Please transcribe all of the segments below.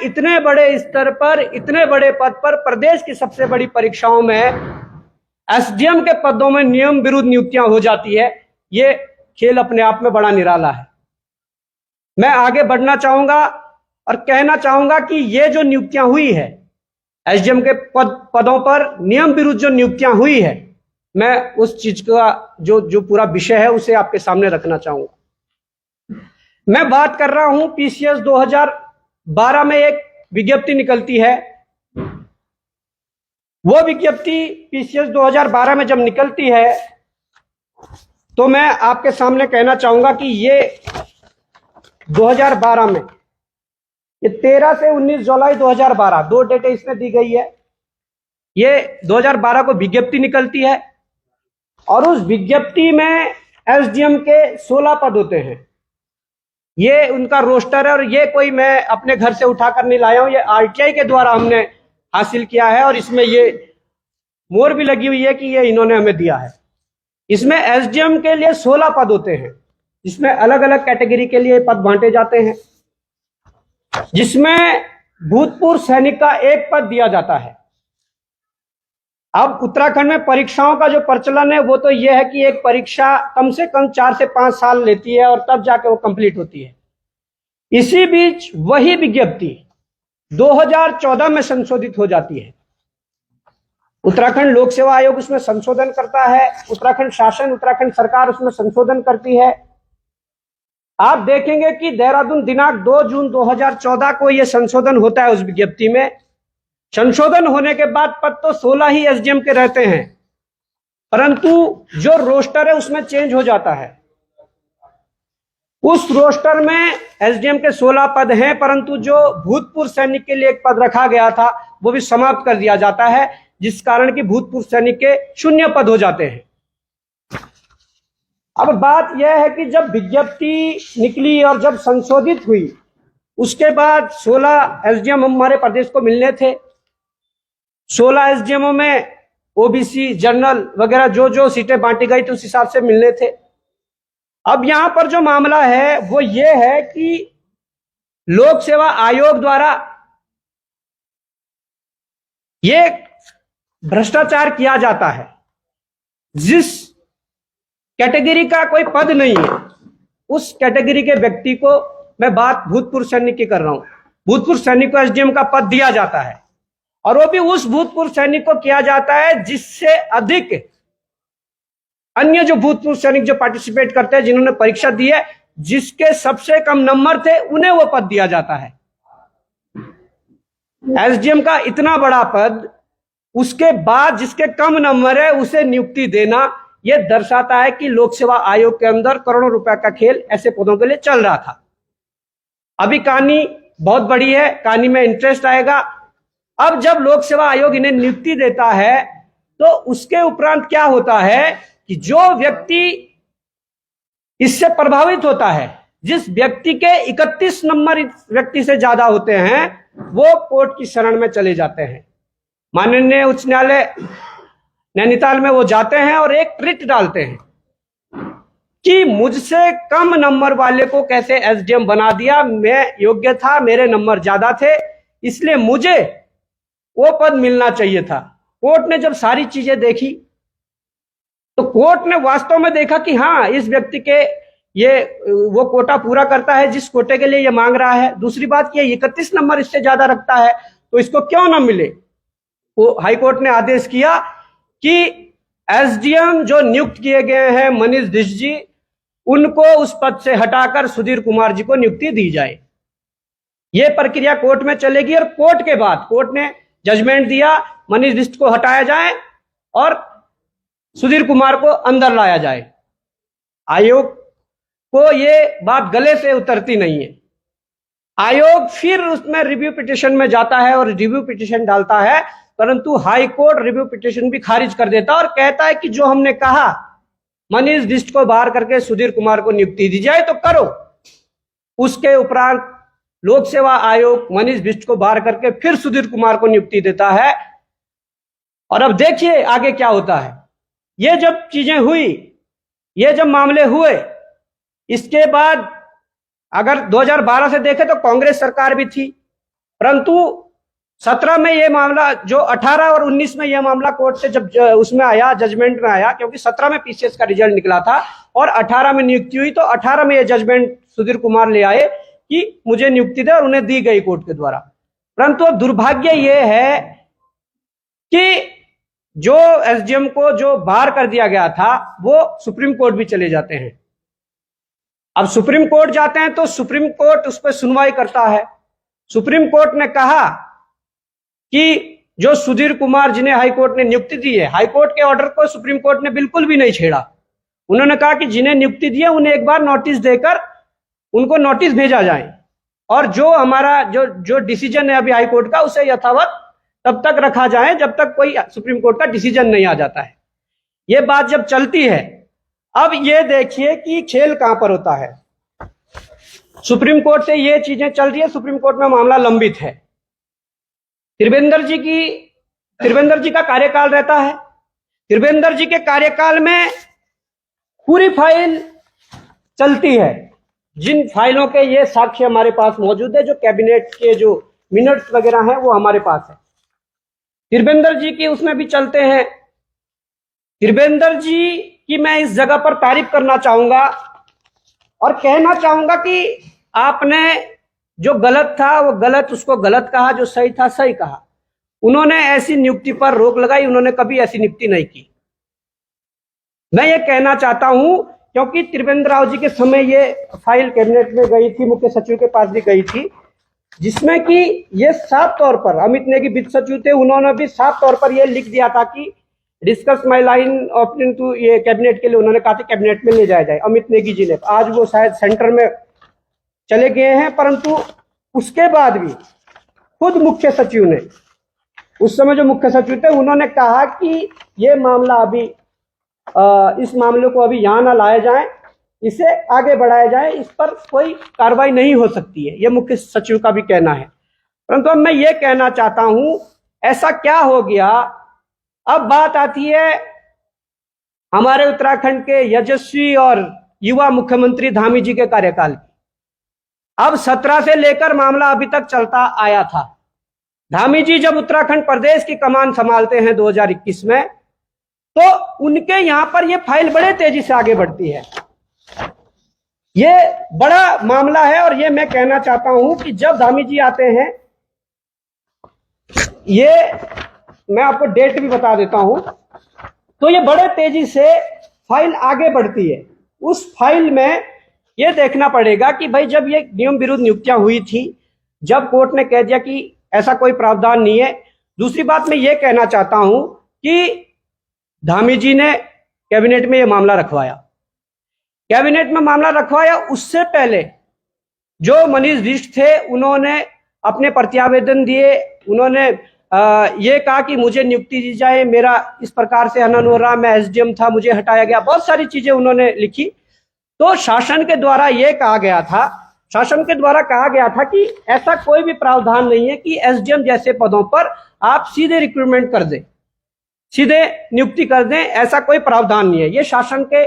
इतने बड़े स्तर पर, इतने बड़े पद पर, प्रदेश की सबसे बड़ी परीक्षाओं में एसडीएम के पदों में नियम विरुद्ध नियुक्तियां हो जाती है। ये खेल अपने आप में बड़ा निराला है। मैं आगे बढ़ना चाहूंगा और कहना चाहूंगा कि ये जो नियुक्तियां हुई है, एसडीएम के पदों पर नियम विरुद्ध जो नियुक्तियां हुई है, मैं उस चीज का जो पूरा विषय है उसे आपके सामने रखना चाहूंगा। मैं बात कर रहा हूं पीसीएस 2012 में एक विज्ञप्ति निकलती है। वो विज्ञप्ति पीसीएस 2012 में जब निकलती है तो मैं आपके सामने कहना चाहूंगा कि ये 2012 में, ये 13 से 19 जुलाई 2012, 2 डेटें इसमें दी गई है। ये 2012 को विज्ञप्ति निकलती है और उस विज्ञप्ति में एसडीएम के 16 पद होते हैं। ये उनका रोस्टर है और ये कोई मैं अपने घर से उठाकर नहीं लाया हूं, ये आरटीआई के द्वारा हमने हासिल किया है और इसमें ये मोहर भी लगी हुई है कि ये इन्होंने हमें दिया है। इसमें एसडीएम के लिए 16 पद होते हैं, जिसमें अलग अलग कैटेगरी के लिए पद बांटे जाते हैं, जिसमें भूतपूर्व सैनिक का एक पद दिया जाता है। अब उत्तराखंड में परीक्षाओं का जो प्रचलन है वो तो यह है कि एक परीक्षा कम से कम 4 से 5 साल लेती है और तब जाके वो कंप्लीट होती है। इसी बीच वही विज्ञप्ति 2014 में संशोधित हो जाती है। उत्तराखंड लोक सेवा आयोग उसमें संशोधन करता है, उत्तराखंड शासन, उत्तराखंड सरकार उसमें संशोधन करती है। आप देखेंगे कि देहरादून दिनांक 2 जून 2014 को यह संशोधन होता है। उस विज्ञप्ति में संशोधन होने के बाद पद तो 16 ही एसडीएम के रहते हैं, परंतु जो रोस्टर है उसमें चेंज हो जाता है। उस रोस्टर में एसडीएम के 16 पद हैं, परंतु जो भूतपूर्व सैनिक के लिए एक पद रखा गया था वो भी समाप्त कर दिया जाता है, जिस कारण कि भूतपूर्व सैनिक के 0 पद हो जाते हैं। अब बात यह है कि जब विज्ञप्ति निकली और जब संशोधित हुई, उसके बाद 16 एसडीएम हमारे प्रदेश को मिलने थे। 16 एसडीएमओ में ओबीसी, जनरल वगैरह जो सीटें बांटी गई थी उस हिसाब से मिलने थे। अब यहां पर जो मामला है वो ये है कि लोक सेवा आयोग द्वारा ये भ्रष्टाचार किया जाता है। जिस कैटेगरी का कोई पद नहीं है उस कैटेगरी के व्यक्ति को, मैं बात भूतपूर्व सैनिक की कर रहा हूं, भूतपूर्व सैनिक को एसडीएम का पद दिया जाता है और वो भी उस भूतपूर्व सैनिक को किया जाता है जिससे अधिक अन्य जो भूतपूर्व सैनिक जो पार्टिसिपेट करते हैं, जिन्होंने परीक्षा दी है, जिसके सबसे कम नंबर थे उन्हें वो पद दिया जाता है। एसडीएम का इतना बड़ा पद, उसके बाद जिसके कम नंबर है उसे नियुक्ति देना, यह दर्शाता है कि लोक सेवा आयोग के अंदर करोड़ों रुपए का खेल ऐसे पदों के लिए चल रहा था। अभी कहानी बहुत बड़ी है, कहानी में इंटरेस्ट आएगा। अब जब लोक सेवा आयोग इन्हें नियुक्ति देता है तो उसके उपरांत क्या होता है कि जो व्यक्ति इससे प्रभावित होता है, जिस व्यक्ति के 31 नंबर इस व्यक्ति से ज्यादा होते हैं, वो कोर्ट की शरण में चले जाते हैं। माननीय उच्च न्यायालय नैनीताल में वो जाते हैं और एक रिट डालते हैं कि मुझसे कम नंबर वाले को कैसे एसडीएम बना दिया, मैं योग्य था, मेरे नंबर ज्यादा थे, इसलिए मुझे वो पद मिलना चाहिए था। कोर्ट ने जब सारी चीजें देखी तो कोर्ट ने वास्तव में देखा कि हाँ, इस व्यक्ति के ये वो कोटा पूरा करता है जिस कोटे के लिए ये मांग रहा है। दूसरी बात, ये 31 नंबर इससे ज्यादा रखता है तो इसको क्यों ना मिले। वो हाईकोर्ट ने आदेश किया कि एसडीएम जो नियुक्त किए गए हैं मनीष बिष्ट जी, उनको उस पद से हटाकर सुधीर कुमार जी को नियुक्ति दी जाए। यह प्रक्रिया कोर्ट में चलेगी और कोर्ट के बाद कोर्ट ने जजमेंट दिया, मनीष बिष्ट को हटाया जाए और सुधीर कुमार को अंदर लाया जाए। आयोग को यह बात गले से उतरती नहीं है। आयोग फिर उसमें रिव्यू पिटीशन में जाता है और रिव्यू पिटीशन डालता है, परंतु हाई कोर्ट रिव्यू पिटीशन भी खारिज कर देता है और कहता है कि जो हमने कहा मनीष बिष्ट को बाहर करके सुधीर कुमार को नियुक्ति दी जाए तो करो। उसके उपरांत लोक सेवा आयोग मनीष बिष्ट को बाहर करके फिर सुधीर कुमार को नियुक्ति देता है। और अब देखिए आगे क्या होता है। ये जब चीजें हुई, ये जब मामले हुए, इसके बाद अगर 2012 से देखें तो कांग्रेस सरकार भी थी, परंतु 17 में ये मामला, जो 18 और 19 में यह मामला कोर्ट से जब उसमें आया, जजमेंट में आया, क्योंकि 17 में पीसीएस का रिजल्ट निकला था और 18 में नियुक्ति हुई, तो 18 में यह जजमेंट सुधीर कुमार ले आए कि मुझे नियुक्ति दे, और उन्हें दी गई कोर्ट के द्वारा। परंतु दुर्भाग्य यह है कि जो एसडीएम को जो बाहर कर दिया गया था वो सुप्रीम कोर्ट भी चले जाते हैं। अब सुप्रीम कोर्ट जाते हैं तो सुप्रीम कोर्ट उस पर सुनवाई करता है। सुप्रीम कोर्ट ने कहा कि जो सुधीर कुमार जिन्हें हाईकोर्ट ने नियुक्ति दी है, हाईकोर्ट के ऑर्डर को सुप्रीम कोर्ट ने बिल्कुल भी नहीं छेड़ा। उन्होंने कहा कि जिन्हें नियुक्ति दी है उन्हें एक बार नोटिस देकर उनको नोटिस भेजा जाए, और जो हमारा जो डिसीजन है अभी हाईकोर्ट का उसे यथावत तब तक रखा जाए जब तक कोई सुप्रीम कोर्ट का डिसीजन नहीं आ जाता है। ये बात जब चलती है, अब ये देखिए कि खेल कहां पर होता है। सुप्रीम कोर्ट से ये चीजें चल रही है, सुप्रीम कोर्ट में मामला लंबित है। त्रिवेंद्र जी का कार्यकाल रहता है। त्रिवेंद्र जी के कार्यकाल में पूरी फाइल चलती है। जिन फाइलों के ये साक्ष्य हमारे पास मौजूद है, जो कैबिनेट के जो मिनट्स वगैरह हैं वो हमारे पास है। त्रिवेंद्र जी की उसमें भी चलते हैं। त्रिवेंद्र जी की मैं इस जगह पर तारीफ करना चाहूंगा और कहना चाहूंगा कि आपने जो गलत था वो गलत, उसको गलत कहा, जो सही था सही कहा। उन्होंने ऐसी नियुक्ति पर रोक लगाई, उन्होंने कभी ऐसी नियुक्ति नहीं की। मैं ये कहना चाहता हूं क्योंकि त्रिवेंद्र राव जी के समय ये फाइल कैबिनेट में गई थी, मुख्य सचिव के पास भी गई थी, जिसमें कि ये साफ तौर पर, अमित नेगी वित्त सचिव थे, उन्होंने भी साफ तौर पर ये लिख दिया था कि discuss my line of two, ये कैबिनेट के लिए उन्होंने कहा था कैबिनेट में ले जाया जाए, अमित नेगी जी ने। आज वो शायद सेंटर में चले गए हैं, परंतु उसके बाद भी खुद मुख्य सचिव ने, उस समय जो मुख्य सचिव थे, उन्होंने कहा कि ये मामला अभी इस मामले को अभी यहां ना लाया जाए, इसे आगे बढ़ाया जाए, इस पर कोई कार्रवाई नहीं हो सकती है, ये मुख्य सचिव का भी कहना है। परंतु अब मैं ये कहना चाहता हूं, ऐसा क्या हो गया। अब बात आती है हमारे उत्तराखंड के यशस्वी और युवा मुख्यमंत्री धामी जी के कार्यकाल की। अब 17 से लेकर मामला अभी तक चलता आया था। धामी जी जब उत्तराखंड प्रदेश की कमान संभालते हैं 2021 में, तो उनके यहां पर यह फाइल बड़े तेजी से आगे बढ़ती है। ये बड़ा मामला है और ये मैं कहना चाहता हूं कि जब धामी जी आते हैं, ये मैं आपको डेट भी बता देता हूं, तो ये बड़े तेजी से फाइल आगे बढ़ती है। उस फाइल में ये देखना पड़ेगा कि भाई जब ये नियम विरुद्ध नियुक्तियां हुई थी, जब कोर्ट ने कह दिया कि ऐसा कोई प्रावधान नहीं है। दूसरी बात मैं ये कहना चाहता हूं कि धामी जी ने कैबिनेट में ये मामला रखवाया। कैबिनेट में मामला रखवाया, उससे पहले जो मनीष बिष्ट थे उन्होंने अपने प्रत्यावेदन दिए, उन्होंने ये कहा कि मुझे नियुक्ति दी जाए, मेरा इस प्रकार से हनन हो रहा, मैं एसडीएम था, मुझे हटाया गया, बहुत सारी चीजें उन्होंने लिखी। तो शासन के द्वारा ये कहा गया था, शासन के द्वारा कहा गया था कि ऐसा कोई भी प्रावधान नहीं है कि एसडीएम जैसे पदों पर आप सीधे रिक्रूटमेंट कर दें, सीधे नियुक्ति कर दें, ऐसा कोई प्रावधान नहीं है। ये शासन के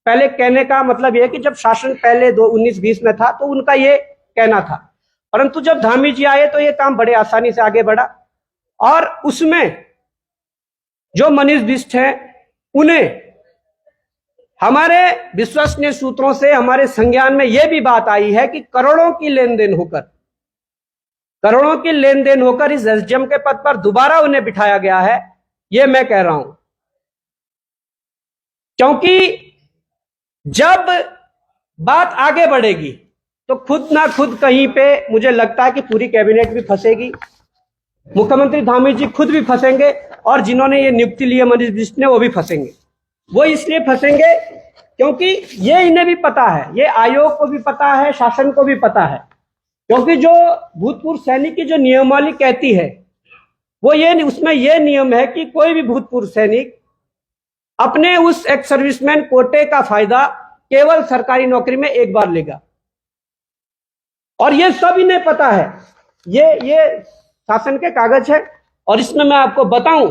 पहले कहने का मतलब यह कि जब शासन पहले 19-20 में था तो उनका ये कहना था, परंतु जब धामी जी आए तो ये काम बड़े आसानी से आगे बढ़ा और उसमें जो मनीष बिष्ट हैं उन्हें हमारे विश्वसनीय सूत्रों से हमारे संज्ञान में यह भी बात आई है कि करोड़ों की लेन देन होकर इस एसडीएम के पद पर दोबारा उन्हें बिठाया गया है। यह मैं कह रहा हूं क्योंकि जब बात आगे बढ़ेगी तो खुद ना खुद कहीं पे मुझे लगता है कि पूरी कैबिनेट भी फंसेगी, मुख्यमंत्री धामी जी खुद भी फंसेंगे और जिन्होंने ये नियुक्ति ली है मनीष बिष्ट ने, वो भी फंसेंगे। वो इसलिए फंसेंगे क्योंकि ये इन्हें भी पता है, ये आयोग को भी पता है, शासन को भी पता है, क्योंकि जो भूतपूर्व सैनिक की जो नियमावली कहती है वो ये, उसमें यह नियम है कि कोई भी भूतपूर्व सैनिक अपने उस एक्स सर्विसमैन कोटे का फायदा केवल सरकारी नौकरी में एक बार लेगा, और ये सब इन्हें पता है। ये शासन के कागज है और इसमें मैं आपको बताऊं,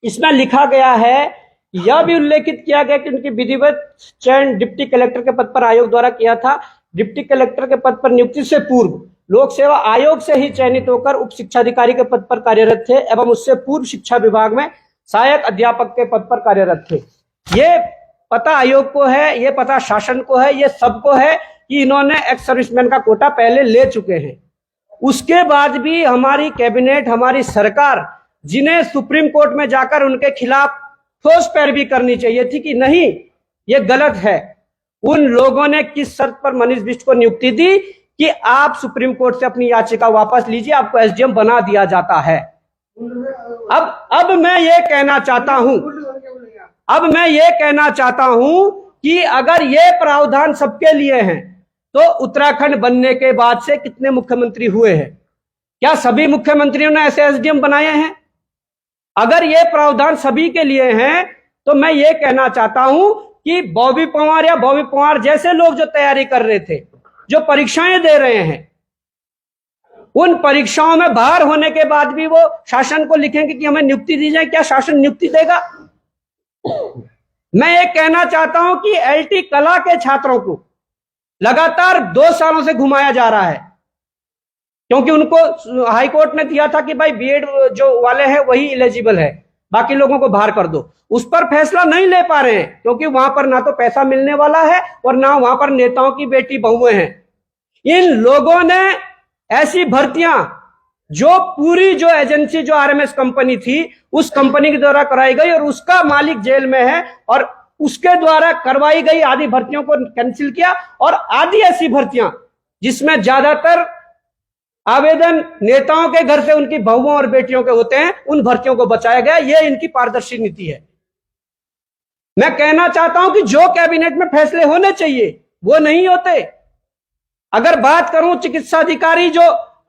इसमें लिखा गया है, यह भी उल्लेखित किया गया कि उनकी विधिवत चयन डिप्टी कलेक्टर के पद पर आयोग द्वारा किया था। डिप्टी कलेक्टर के पद पर नियुक्ति से पूर्व लोक सेवा आयोग से ही चयनित होकर उप शिक्षा अधिकारी के पद पर कार्यरत थे एवं उससे पूर्व शिक्षा विभाग में सहायक अध्यापक के पद पर कार्यरत थे। ये पता आयोग को है, ये पता शासन को है, ये सबको है कि इन्होंने एक्स सर्विसमैन का कोटा पहले ले चुके हैं। उसके बाद भी हमारी कैबिनेट, हमारी सरकार, जिन्हें सुप्रीम कोर्ट में जाकर उनके खिलाफ ठोस पैरवी करनी चाहिए थी कि नहीं ये गलत है, उन लोगों ने किस शर्त पर मनीष बिष्ट को नियुक्ति दी कि आप सुप्रीम कोर्ट से अपनी याचिका वापस लीजिए, आपको एसडीएम बना दिया जाता है। अब मैं ये कहना चाहता हूं कि अगर ये प्रावधान सबके लिए हैं तो उत्तराखंड बनने के बाद से कितने मुख्यमंत्री हुए हैं? क्या सभी मुख्यमंत्रियों ने ऐसे एसडीएम बनाए हैं? अगर ये प्रावधान सभी के लिए हैं तो मैं ये कहना चाहता हूं कि बॉबी पंवार या बॉबी पंवार जैसे लोग जो तैयारी कर रहे थे, जो परीक्षाएं दे रहे हैं, उन परीक्षाओं में बाहर होने के बाद भी वो शासन को लिखेंगे कि हमें नियुक्ति दी जाए। क्या शासन नियुक्ति देगा? मैं ये कहना चाहता हूं कि एलटी कला के छात्रों को लगातार 2 सालों से घुमाया जा रहा है, क्योंकि उनको हाईकोर्ट ने दिया था कि भाई बीएड जो वाले हैं वही एलिजिबल है, बाकी लोगों को बाहर कर दो। उस पर फैसला नहीं ले पा रहे हैं क्योंकि वहां पर ना तो पैसा मिलने वाला है और ना वहां पर नेताओं की बेटी बहुएं हैं। इन लोगों ने ऐसी भर्तियां जो पूरी जो एजेंसी जो आरएमएस कंपनी थी उस कंपनी के द्वारा कराई गई और उसका मालिक जेल में है और उसके द्वारा करवाई गई आधी भर्तियों को कैंसिल किया और आधी ऐसी भर्तियां जिसमें ज्यादातर आवेदन नेताओं के घर से उनकी बहुओं और बेटियों के होते हैं, उन भर्तियों को बचाया गया। यह इनकी पारदर्शी नीति है। मैं कहना चाहता हूं कि जो कैबिनेट में फैसले होने चाहिए वो नहीं होते। अगर बात करूं चिकित्सा अधिकारी, जो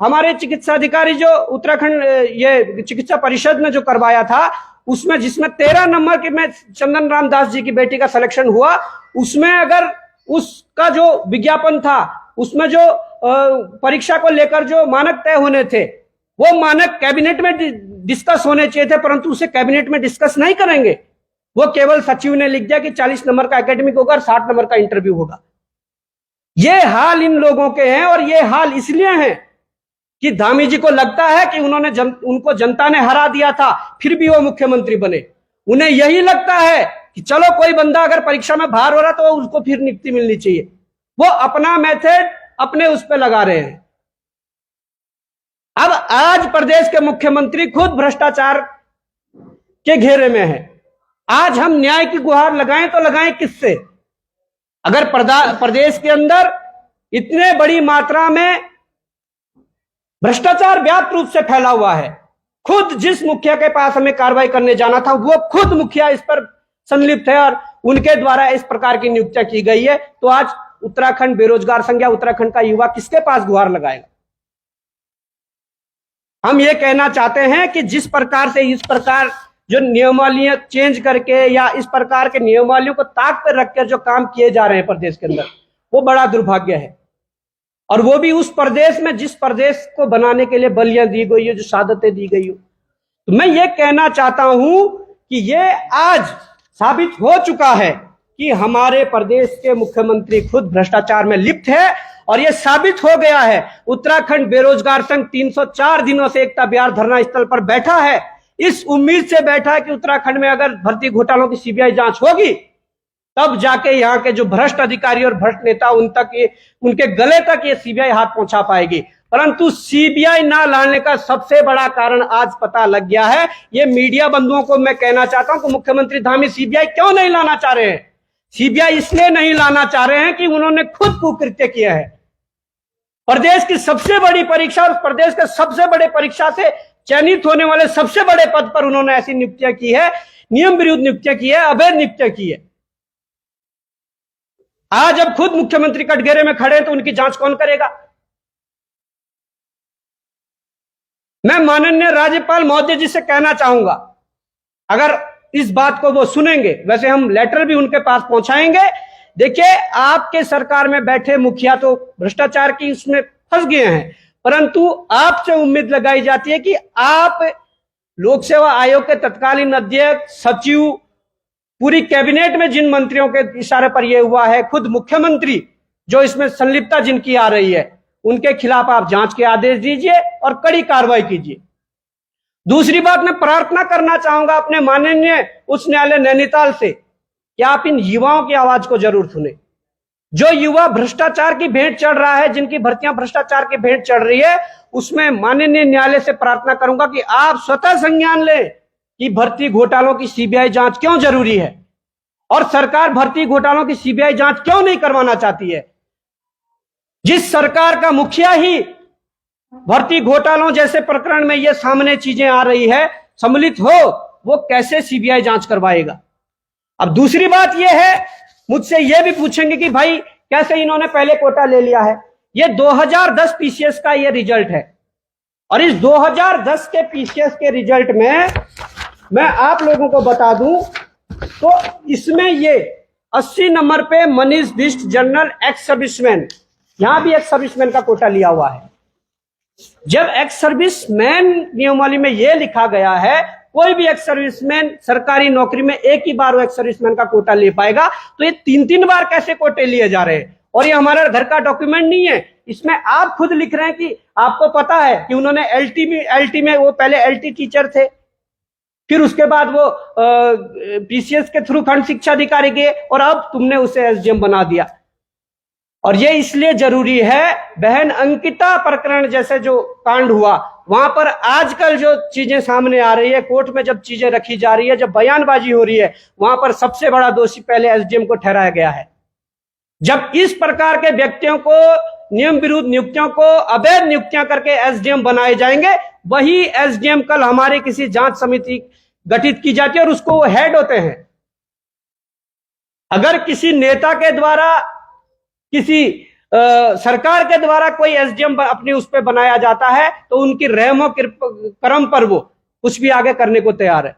हमारे चिकित्सा अधिकारी जो उत्तराखंड ये चिकित्सा परिषद ने जो करवाया था, उसमें जिसमें 13 नंबर के में चंदन राम दास जी की बेटी का सिलेक्शन हुआ, उसमें अगर उसका जो विज्ञापन था उसमें जो परीक्षा को लेकर जो मानक तय होने थे वो मानक कैबिनेट में डिस्कस होने चाहिए थे, परंतु उसे कैबिनेट में डिस्कस नहीं करेंगे। वो केवल सचिव ने लिख दिया कि 40 नंबर का एकेडमिक होगा और 60 नंबर का इंटरव्यू होगा। ये हाल इन लोगों के हैं और ये हाल इसलिए हैं कि धामी जी को लगता है कि उनको जनता ने हरा दिया था, फिर भी वो मुख्यमंत्री बने। उन्हें यही लगता है कि चलो कोई बंदा अगर परीक्षा में बाहर हो रहा तो उसको फिर नियुक्ति मिलनी चाहिए। वो अपना मेथड अपने उस पर लगा रहे हैं। अब आज प्रदेश के मुख्यमंत्री खुद भ्रष्टाचार के घेरे में है। आज हम न्याय की गुहार लगाएं तो लगाएं किससे? अगर प्रदेश के अंदर इतने बड़ी मात्रा में भ्रष्टाचार व्यापक रूप से फैला हुआ है, खुद जिस मुखिया के पास हमें कार्रवाई करने जाना था वो खुद मुखिया इस पर संलिप्त है और उनके द्वारा इस प्रकार की नियुक्तियां की गई है, तो आज उत्तराखंड बेरोजगार संघ या उत्तराखंड का युवा किसके पास गुहार लगाएगा? हम ये कहना चाहते हैं कि जिस प्रकार से इस प्रकार जो नियमावलियां चेंज करके या इस प्रकार के नियमावलियों को ताक पर रखकर जो काम किए जा रहे हैं प्रदेश के अंदर, वो बड़ा दुर्भाग्य है। और वो भी उस प्रदेश में जिस प्रदेश को बनाने के लिए बलियां दी गई हो, जो शहादतें दी गई हो। तो मैं ये कहना चाहता हूं कि ये आज साबित हो चुका है कि हमारे प्रदेश के मुख्यमंत्री खुद भ्रष्टाचार में लिप्त है और यह साबित हो गया है। उत्तराखंड बेरोजगार संघ 304 दिनों से एकता बिहार धरना स्थल पर बैठा है, इस उम्मीद से बैठा है कि उत्तराखंड में अगर भर्ती घोटालों की सीबीआई जांच होगी तब जाके यहाँ के जो भ्रष्ट अधिकारी और भ्रष्ट नेता उनके गले तक ये सीबीआई हाथ पहुंचा पाएगी। परंतु सीबीआई ना लाने का सबसे बड़ा कारण आज पता लग गया है। ये मीडिया बंधुओं को मैं कहना चाहता हूं कि मुख्यमंत्री धामी सीबीआई क्यों नहीं लाना चाह रहे हैं? सीबीआई इसलिए नहीं लाना चाह रहे हैं कि उन्होंने खुद कुकृत्य किया है। प्रदेश की सबसे बड़ी परीक्षा और प्रदेश के सबसे बड़े परीक्षा से चयनित होने वाले सबसे बड़े पद पर उन्होंने ऐसी नियुक्तियां की है, नियम विरुद्ध नियुक्तियां की है, अवैध नियुक्तियां की है। आज जब खुद मुख्यमंत्री कटघरे में खड़े हैं तो उनकी जांच कौन करेगा? मैं माननीय राज्यपाल महोदय जी से कहना चाहूंगा, अगर इस बात को वो सुनेंगे, वैसे हम लेटर भी उनके पास पहुंचाएंगे। देखिए, आपके सरकार में बैठे मुखिया तो भ्रष्टाचार की उसमें फंस गए हैं, परंतु आपसे उम्मीद लगाई जाती है कि आप लोक सेवा आयोग के तत्कालीन अध्यक्ष, सचिव, पूरी कैबिनेट में जिन मंत्रियों के इशारे पर यह हुआ है, खुद मुख्यमंत्री जो इसमें संलिप्तता जिनकी आ रही है, उनके खिलाफ आप जांच के आदेश दीजिए और कड़ी कार्रवाई कीजिए। दूसरी बात, मैं प्रार्थना करना चाहूंगा अपने माननीय उच्च न्यायालय नैनीताल से कि आप इन युवाओं की आवाज को जरूर सुने। जो युवा भ्रष्टाचार की भेंट चढ़ रहा है, जिनकी भर्तियां भ्रष्टाचार की भेंट चढ़ रही है, उसमें माननीय न्यायालय से प्रार्थना करूंगा कि आप स्वतः संज्ञान लें कि भर्ती घोटालों की सीबीआई जांच क्यों जरूरी है और सरकार भर्ती घोटालों की सीबीआई जांच क्यों नहीं करवाना चाहती है। जिस सरकार का मुखिया ही भर्ती घोटालों जैसे प्रकरण में ये सामने चीजें आ रही है, सम्मिलित हो, वो कैसे सीबीआई जांच करवाएगा। अब दूसरी बात यह है, मुझसे यह भी पूछेंगे कि भाई कैसे इन्होंने पहले कोटा ले लिया है। ये 2010 पीसीएस का ये रिजल्ट है और इस 2010 के पीसीएस के रिजल्ट में मैं आप लोगों को बता दूं तो इसमें ये 80 नंबर पे Manish Bisht general ex serviceman, यहां भी एक्स सर्विसमैन का कोटा लिया हुआ है। जब एक्स सर्विसमैन नियमावली में यह लिखा गया है कोई भी एक्स सर्विसमैन सरकारी नौकरी में एक ही बार वो एक्स सर्विसमैन का कोटा ले पाएगा, तो ये 3-3 बार कैसे कोटे लिए जा रहे हैं। और ये हमारा घर का डॉक्यूमेंट नहीं है, इसमें आप खुद लिख रहे हैं कि आपको पता है कि उन्होंने एलटी में वो पहले एलटी टीचर थे, फिर उसके बाद वो पीसीएस के थ्रू खंड शिक्षा अधिकारी गए और अब तुमने उसे एसडीएम बना दिया। और ये इसलिए जरूरी है, बहन अंकिता प्रकरण जैसे जो कांड हुआ वहां पर आजकल जो चीजें सामने आ रही है, कोर्ट में जब चीजें रखी जा रही है, जब बयानबाजी हो रही है, वहां पर सबसे बड़ा दोषी पहले एसडीएम को ठहराया गया है। जब इस प्रकार के व्यक्तियों को, नियम विरुद्ध नियुक्तियों को अवैध नियुक्तियां करके एसडीएम बनाए जाएंगे, वही एसडीएम कल हमारी किसी जांच समिति गठित की जाती है और उसको वो हेड होते हैं। अगर किसी नेता के द्वारा, किसी सरकार के द्वारा कोई एसडीएम अपनी उस पर बनाया जाता है तो उनकी रहमो करम पर वो कुछ भी आगे करने को तैयार है।